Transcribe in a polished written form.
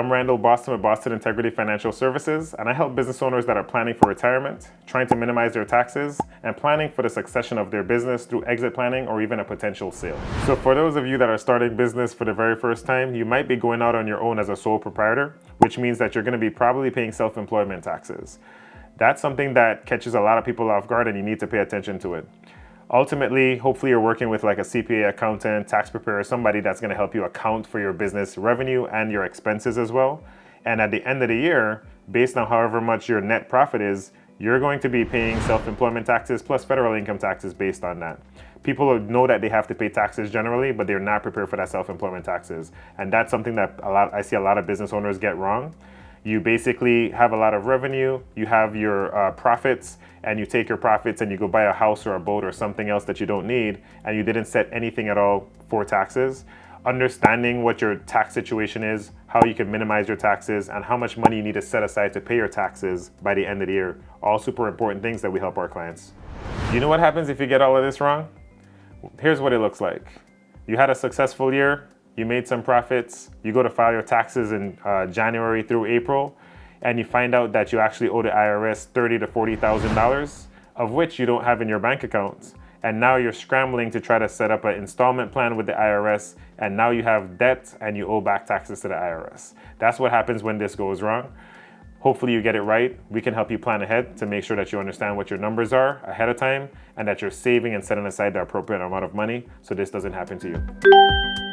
I'm Randall Boston with Boston Integrity Financial Services, and I help business owners that are planning for retirement, trying to minimize their taxes, and planning for the succession of their business through exit planning or even a potential sale. So for those of you that are starting business for the very first time, you might be going out on your own as a sole proprietor, which means that you're going to be probably paying self-employment taxes. That's something that catches a lot of people off guard, and you need to pay attention to it. Ultimately, hopefully you're working with like a CPA, accountant, tax preparer, somebody that's going to help you account for your business revenue and your expenses as well. And at the end of the year, based on however much your net profit is, you're going to be paying self-employment taxes plus federal income taxes based on that. People know that they have to pay taxes generally, but they're not prepared for that self-employment taxes. And that's something that I see a lot of business owners get wrong. You basically have a lot of revenue, you have your profits, and you take your profits and you go buy a house or a boat or something else that you don't need, and you didn't set anything at all for taxes. Understanding what your tax situation is, how you can minimize your taxes, and how much money you need to set aside to pay your taxes by the end of the year. All super important things that we help our clients. You know what happens if you get all of this wrong? Here's what it looks like. You had a successful year, you made some profits, you go to file your taxes in January through April, and you find out that you actually owe the IRS $30,000 to $40,000, of which you don't have in your bank account. And now you're scrambling to try to set up an installment plan with the IRS, and now you have debt and you owe back taxes to the IRS. That's what happens when this goes wrong. Hopefully you get it right. We can help you plan ahead to make sure that you understand what your numbers are ahead of time and that you're saving and setting aside the appropriate amount of money so this doesn't happen to you.